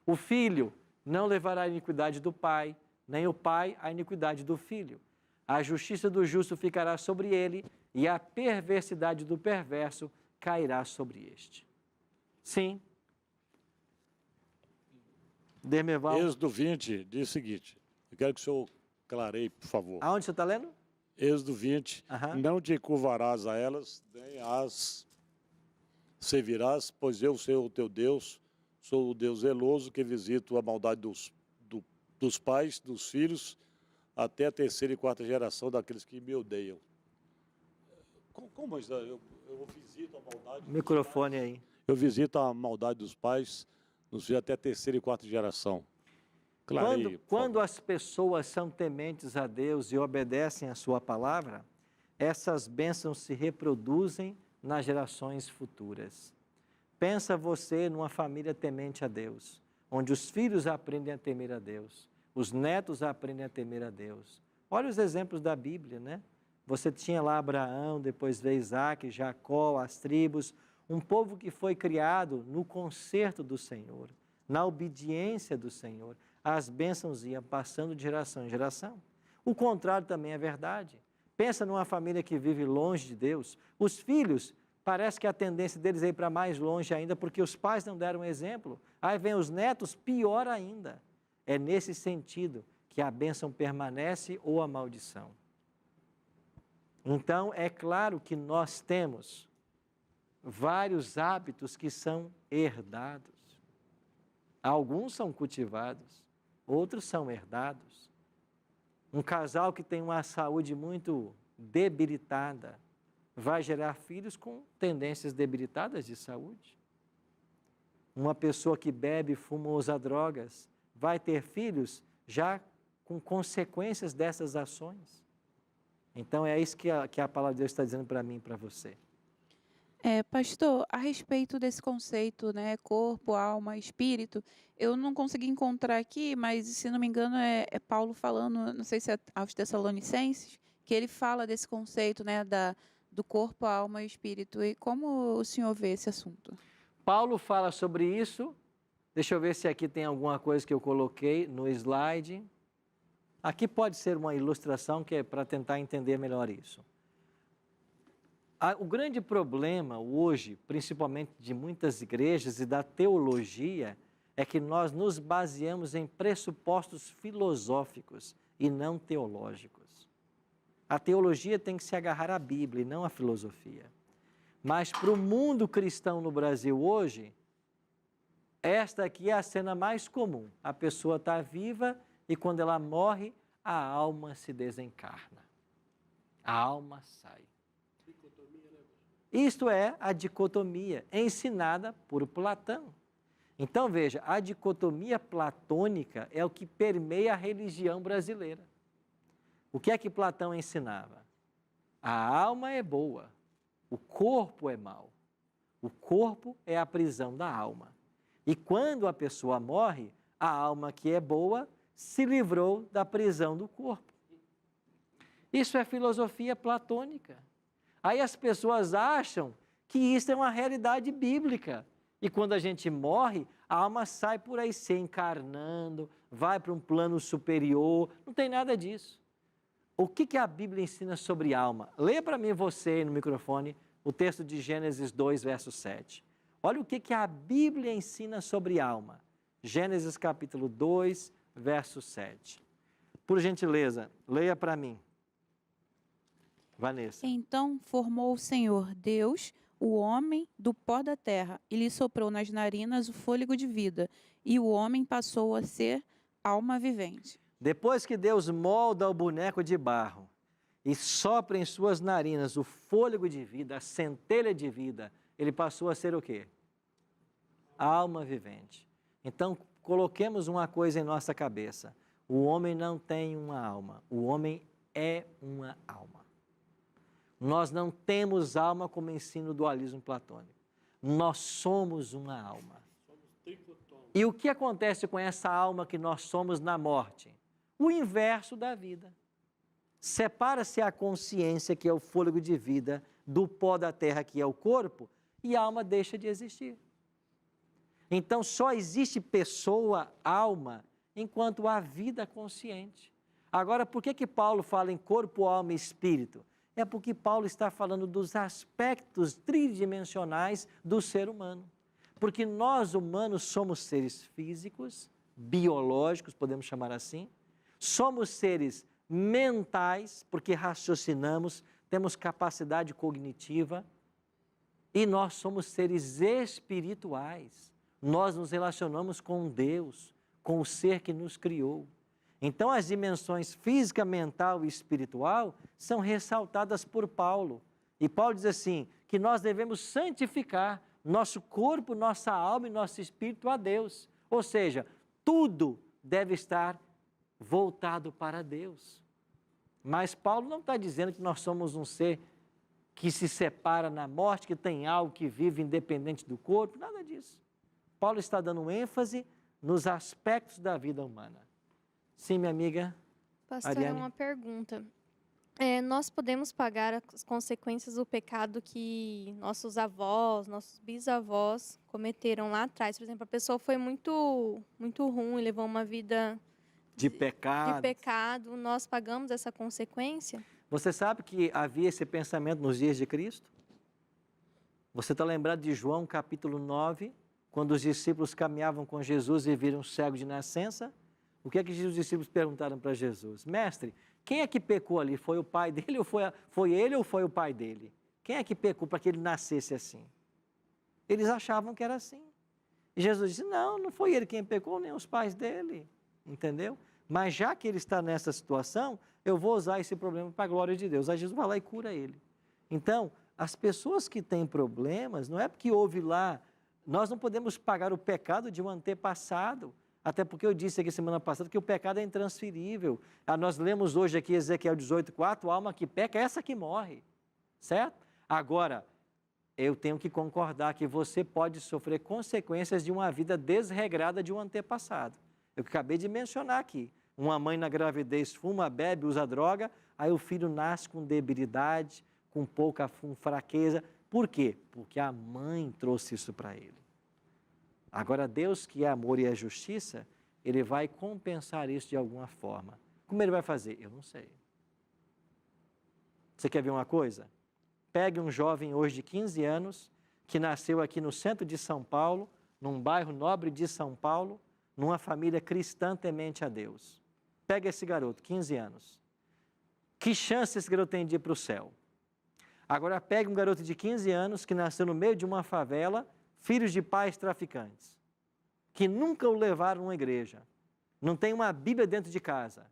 S1: O filho não levará a iniquidade do pai, nem o pai a iniquidade do filho. A justiça do justo ficará sobre ele, e a perversidade do perverso cairá sobre este. Sim. Dermeval.
S5: Êxodo 20 diz o seguinte, eu quero que o senhor clareie, por favor.
S1: Aonde você está lendo?
S5: Êxodo 20, não te curvarás a elas, nem as servirás, pois eu sou o teu Deus, sou o Deus zeloso que visito a maldade dos pais, dos filhos, até a terceira e quarta geração daqueles que me odeiam. Como eu visito a maldade...
S1: Microfone aí.
S5: Eu visito a maldade dos pais, nos filhos até a terceira e quarta geração.
S1: Quando as pessoas são tementes a Deus e obedecem a sua palavra, essas bênçãos se reproduzem nas gerações futuras. Pensa você numa família temente a Deus, onde os filhos aprendem a temer a Deus, os netos aprendem a temer a Deus. Olha os exemplos da Bíblia, né? Você tinha lá Abraão, depois veio Isaac, Jacó, as tribos, um povo que foi criado no concerto do Senhor, na obediência do Senhor. As bênçãos iam passando de geração em geração. O contrário também é verdade. Pensa numa família que vive longe de Deus. Os filhos, parece que a tendência deles é ir para mais longe ainda, porque os pais não deram exemplo. Aí vem os netos, pior ainda. É nesse sentido que a bênção permanece ou a maldição. Então, é claro que nós temos vários hábitos que são herdados. Alguns são cultivados, outros são herdados. Um casal que tem uma saúde muito debilitada vai gerar filhos com tendências debilitadas de saúde. Uma pessoa que bebe, fuma ou usa drogas vai ter filhos já com consequências dessas ações. Então é isso que a palavra de Deus está dizendo para mim e para você.
S6: Pastor, a respeito desse conceito, né, corpo, alma, espírito, eu não consegui encontrar aqui, mas se não me engano é Paulo falando, não sei se é aos Tessalonicenses, que ele fala desse conceito, né, do corpo, alma e espírito. E como o senhor vê esse assunto?
S1: Paulo fala sobre isso. Deixa eu ver se aqui tem alguma coisa que eu coloquei no slide. Aqui pode ser uma ilustração que é para tentar entender melhor isso. O grande problema hoje, principalmente de muitas igrejas e da teologia, é que nós nos baseamos em pressupostos filosóficos e não teológicos. A teologia tem que se agarrar à Bíblia e não à filosofia. Mas para o mundo cristão no Brasil hoje, esta aqui é a cena mais comum. A pessoa está viva e quando ela morre, a alma se desencarna. A alma sai. Isto é a dicotomia ensinada por Platão. Então, veja, a dicotomia platônica é o que permeia a religião brasileira. O que é que Platão ensinava? A alma é boa, o corpo é mau. O corpo é a prisão da alma. E quando a pessoa morre, a alma que é boa se livrou da prisão do corpo. Isso é filosofia platônica. Aí as pessoas acham que isso é uma realidade bíblica. E quando a gente morre, a alma sai por aí se encarnando, vai para um plano superior, não tem nada disso. O que a Bíblia ensina sobre alma? Leia para mim você aí no microfone o texto de Gênesis 2, verso 7. Olha o que a Bíblia ensina sobre alma. Gênesis capítulo 2, verso 7. Por gentileza, leia para mim. Vanessa.
S6: Então formou o Senhor Deus o homem do pó da terra e lhe soprou nas narinas o fôlego de vida, e o homem passou a ser alma vivente.
S1: Depois que Deus molda o boneco de barro e sopra em suas narinas o fôlego de vida, a centelha de vida, ele passou a ser o quê? Alma vivente. Então, coloquemos uma coisa em nossa cabeça. O homem não tem uma alma, o homem é uma alma. Nós não temos alma como ensina o dualismo platônico. Nós somos uma alma. E o que acontece com essa alma que nós somos na morte? O inverso da vida. Separa-se a consciência, que é o fôlego de vida, do pó da terra, que é o corpo, e a alma deixa de existir. Então, só existe pessoa, alma, enquanto há vida consciente. Agora, por que Paulo fala em corpo, alma e espírito? É porque Paulo está falando dos aspectos tridimensionais do ser humano. Porque nós, humanos, somos seres físicos, biológicos, podemos chamar assim. Somos seres mentais, porque raciocinamos, temos capacidade cognitiva. E nós somos seres espirituais. Nós nos relacionamos com Deus, com o ser que nos criou. Então, as dimensões física, mental e espiritual são ressaltadas por Paulo. E Paulo diz assim, que nós devemos santificar nosso corpo, nossa alma e nosso espírito a Deus. Ou seja, tudo deve estar voltado para Deus. Mas Paulo não está dizendo que nós somos um ser que se separa na morte, que tem algo que vive independente do corpo, nada disso. Paulo está dando ênfase nos aspectos da vida humana. Sim, minha amiga.
S7: Pastor,
S1: Ariane.
S7: uma pergunta. Nós podemos pagar as consequências do pecado que nossos avós, nossos bisavós cometeram lá atrás? Por exemplo, a pessoa foi muito ruim, levou uma vida
S1: De pecado.
S7: Nós pagamos essa consequência?
S1: Você sabe que havia esse pensamento nos dias de Cristo? Você está lembrado de João capítulo 9, quando os discípulos caminhavam com Jesus e viram um cego de nascença? O que é que os discípulos perguntaram para Jesus? Mestre, quem é que pecou ali? Foi o pai dele ou foi ele ou foi o pai dele? Quem é que pecou para que ele nascesse assim? Eles achavam que era assim. E Jesus disse, não foi ele quem pecou, nem os pais dele. Entendeu? Mas já que ele está nessa situação, eu vou usar esse problema para a glória de Deus. Aí Jesus vai lá e cura ele. Então, as pessoas que têm problemas, não é porque houve lá, nós não podemos pagar o pecado de um antepassado. Até porque eu disse aqui semana passada que o pecado é intransferível. Nós lemos hoje aqui Ezequiel 18:4, a alma que peca é essa que morre, certo? Agora, eu tenho que concordar que você pode sofrer consequências de uma vida desregrada de um antepassado. Eu acabei de mencionar aqui, uma mãe na gravidez fuma, bebe, usa droga, aí o filho nasce com debilidade, com pouca fraqueza. Por quê? Porque a mãe trouxe isso para ele. Agora, Deus, que é amor e é justiça, Ele vai compensar isso de alguma forma. Como Ele vai fazer? Eu não sei. Você quer ver uma coisa? Pegue um jovem hoje de 15 anos, que nasceu aqui no centro de São Paulo, num bairro nobre de São Paulo, numa família cristã temente a Deus. Pega esse garoto, 15 anos. Que chance esse garoto tem de ir para o céu? Agora, pegue um garoto de 15 anos, que nasceu no meio de uma favela, filhos de pais traficantes, que nunca o levaram a uma igreja, não tem uma Bíblia dentro de casa.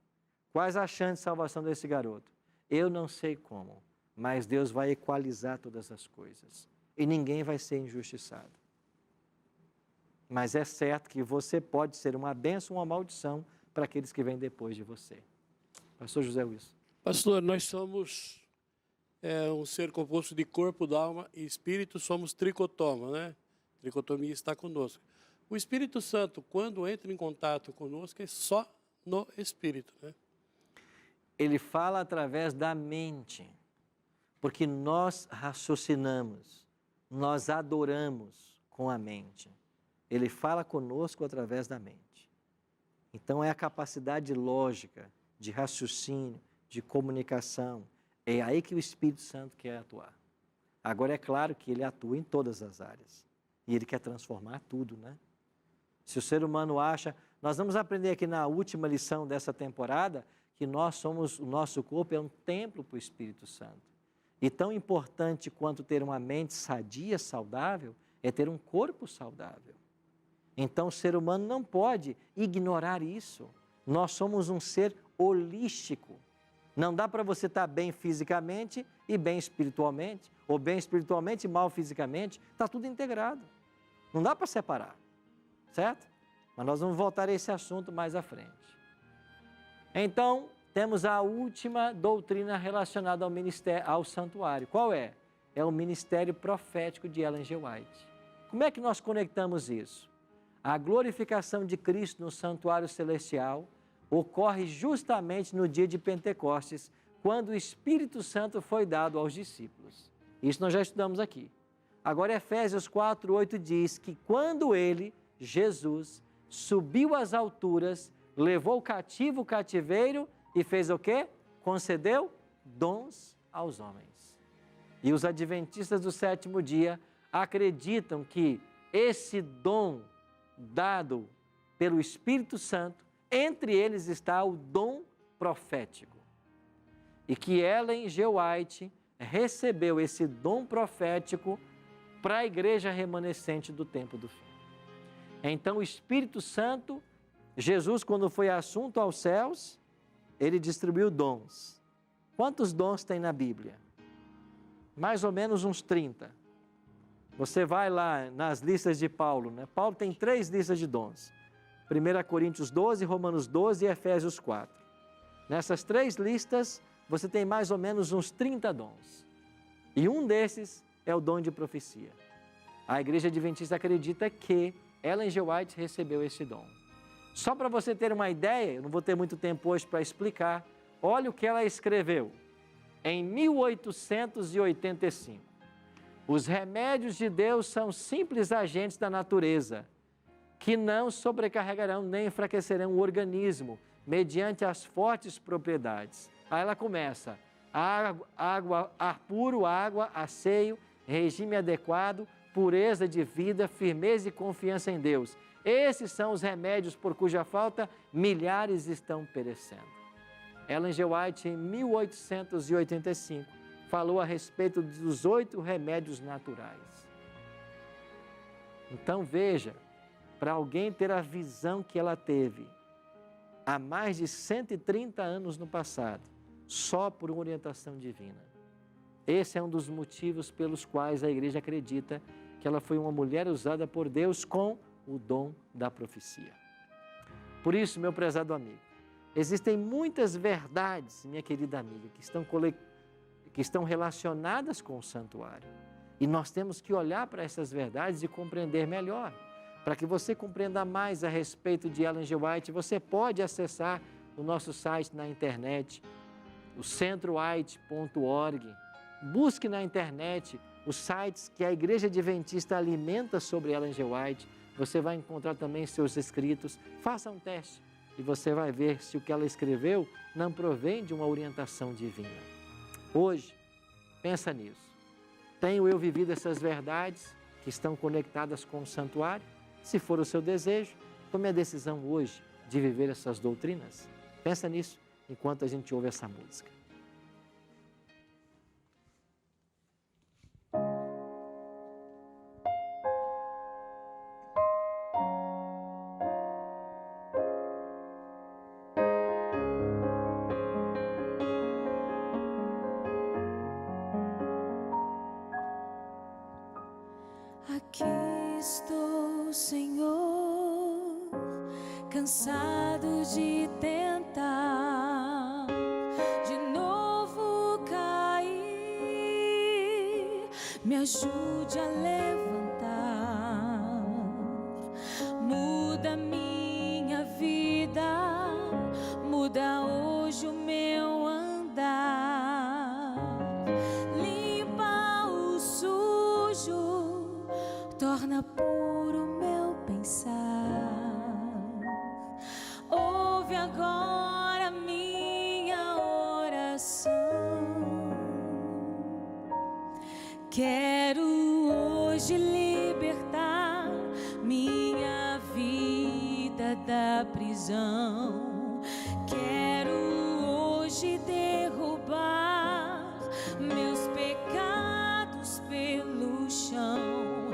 S1: Quais as chances de salvação desse garoto? Eu não sei como, mas Deus vai equalizar todas as coisas. E ninguém vai ser injustiçado. Mas é certo que você pode ser uma bênção ou uma maldição para aqueles que vêm depois de você. Pastor José Wilson.
S2: Pastor, nós somos um ser composto de corpo, alma e espírito, somos tricotoma, né? Tricotomia está conosco. O Espírito Santo, quando entra em contato conosco, é só no espírito, né?
S1: Ele fala através da mente, porque nós raciocinamos, nós adoramos com a mente. Ele fala conosco através da mente. Então é a capacidade lógica, de raciocínio, de comunicação. É aí que o Espírito Santo quer atuar. Agora é claro que ele atua em todas as áreas. E ele quer transformar tudo, né? Se o ser humano acha... Nós vamos aprender aqui na última lição dessa temporada que o nosso corpo é um templo para o Espírito Santo. E tão importante quanto ter uma mente sadia, saudável, é ter um corpo saudável. Então o ser humano não pode ignorar isso. Nós somos um ser holístico. Não dá para você estar bem fisicamente e bem espiritualmente, ou bem espiritualmente e mal fisicamente. Está tudo integrado. Não dá para separar, certo? Mas nós vamos voltar a esse assunto mais à frente. Então, temos a última doutrina relacionada ao ministério, ao santuário. Qual é? É o ministério profético de Ellen G. White. Como é que nós conectamos isso? A glorificação de Cristo no santuário celestial ocorre justamente no dia de Pentecostes, quando o Espírito Santo foi dado aos discípulos. Isso nós já estudamos aqui. Agora, Efésios 4:8 diz que quando ele, Jesus, subiu às alturas, levou cativo o cativeiro e fez o quê? Concedeu dons aos homens. E os adventistas do sétimo dia acreditam que esse dom dado pelo Espírito Santo, entre eles está o dom profético. E que Ellen G. White recebeu esse dom profético para a igreja remanescente do tempo do fim. Então o Espírito Santo, Jesus, quando foi assunto aos céus, ele distribuiu dons. Quantos dons tem na Bíblia? Mais ou menos uns 30. Você vai lá nas listas de Paulo, né? Paulo tem 3 listas de dons. 1 Coríntios 12, Romanos 12 e Efésios 4. Nessas 3 listas, você tem mais ou menos uns 30 dons. E um desses é o dom de profecia. A Igreja Adventista acredita que Ellen G. White recebeu esse dom. Só para você ter uma ideia, eu não vou ter muito tempo hoje para explicar, olha o que ela escreveu. Em 1885, os remédios de Deus são simples agentes da natureza, que não sobrecarregarão nem enfraquecerão o organismo, mediante as fortes propriedades. Aí ela começa, ar puro, água, asseio, regime adequado, pureza de vida, firmeza e confiança em Deus. Esses são os remédios por cuja falta milhares estão perecendo. Ellen G. White, em 1885, falou a respeito dos 8 remédios naturais. Então veja, para alguém ter a visão que ela teve há mais de 130 anos no passado, só por uma orientação divina. Esse é um dos motivos pelos quais a igreja acredita que ela foi uma mulher usada por Deus com o dom da profecia. Por isso, meu prezado amigo, existem muitas verdades, minha querida amiga, que estão relacionadas com o santuário. E nós temos que olhar para essas verdades e compreender melhor. Para que você compreenda mais a respeito de Ellen G. White, você pode acessar o nosso site na internet, o centrowhite.org. Busque na internet os sites que a Igreja Adventista alimenta sobre Ellen G. White. Você vai encontrar também seus escritos. Faça um teste e você vai ver se o que ela escreveu não provém de uma orientação divina. Hoje, pensa nisso. Tenho eu vivido essas verdades que estão conectadas com o santuário? Se for o seu desejo, tome a decisão hoje de viver essas doutrinas. Pensa nisso enquanto a gente ouve essa música.
S8: cansado de tentar de novo cair, me ajude a levantar, muda minha vida, muda hoje o meu andar, limpa o sujo, torna puro o meu pensar. Ouve agora minha oração. Quero hoje libertar minha vida da prisão. Quero hoje derrubar meus pecados pelo chão.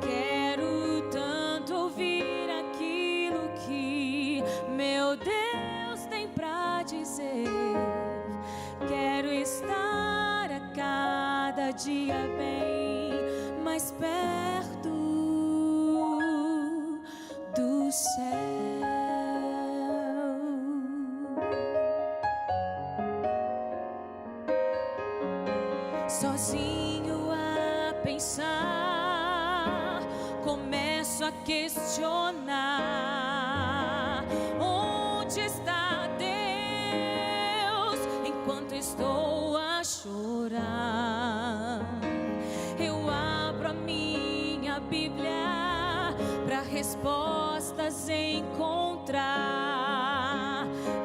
S8: Quero tanto ouvir aquilo que meu Deus tem pra dizer. Quero estar a cada dia bem mais perto do céu. Sozinho a pensar, começo a questionar: onde está Deus enquanto estou a chorar? Eu abro a minha Bíblia para respostas encontrar,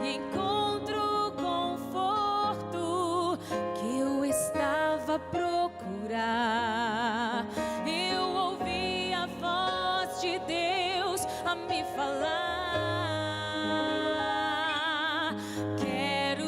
S8: e encontro conforto que eu estava a procurar. Eu ouvi a voz de Deus a me falar. Quero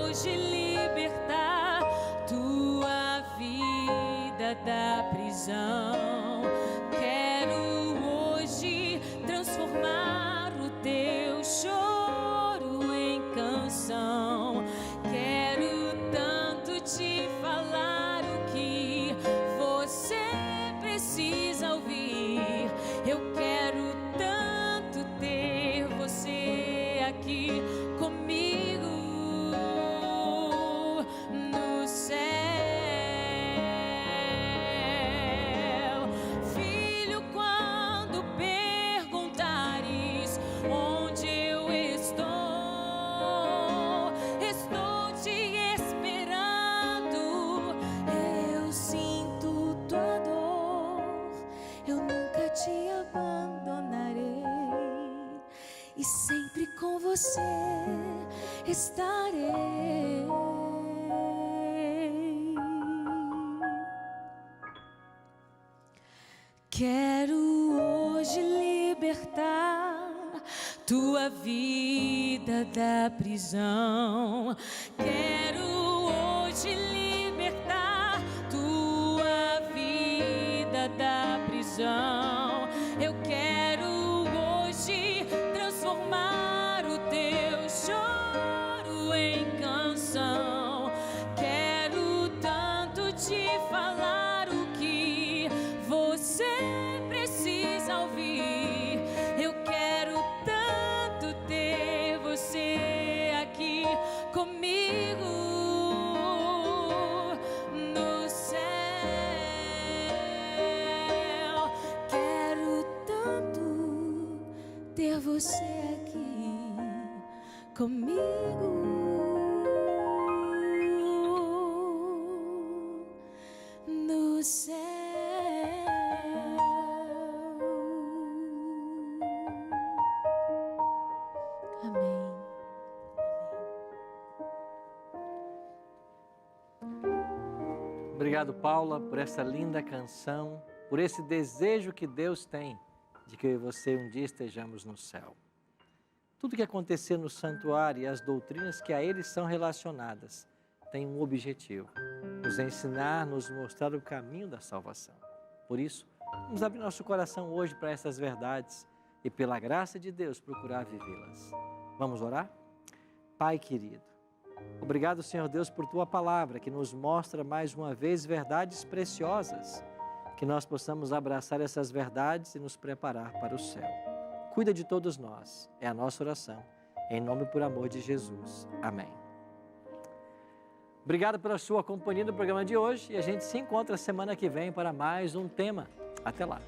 S8: hoje libertar tua vida da prisão. Quero hoje transformar o teu choro em canção. Quero tanto te falar o que você precisa ouvir. Eu quero tanto ter você aqui comigo no céu. Filho, quando perguntares onde eu estou, estou te esperando. Eu sinto tua dor, eu nunca te abandonarei, e sempre com você estarei. Quero hoje libertar tua vida da prisão. Quero hoje libertar tua vida da prisão. Eu quero hoje transformar o teu choro em canção. Quero tanto te falar o que você precisa ouvir. Eu quero tanto ter você aqui comigo no céu. Quero tanto ter você aqui comigo no céu. Amém.
S1: Obrigado, Paula, por essa linda canção, por esse desejo que Deus tem de que eu e você um dia estejamos no céu. Tudo que acontecer no santuário e as doutrinas que a ele são relacionadas tem um objetivo: nos ensinar, nos mostrar o caminho da salvação. Por isso, vamos abrir nosso coração hoje para essas verdades e, pela graça de Deus, procurar vivê-las. Vamos orar? Pai querido, obrigado, Senhor Deus, por Tua palavra, que nos mostra mais uma vez verdades preciosas, que nós possamos abraçar essas verdades e nos preparar para o céu. cuida de todos nós. É a nossa oração. Em nome e por amor de Jesus. Amém. Obrigado pela sua companhia no programa de hoje e a gente se encontra semana que vem para mais um tema. Até lá.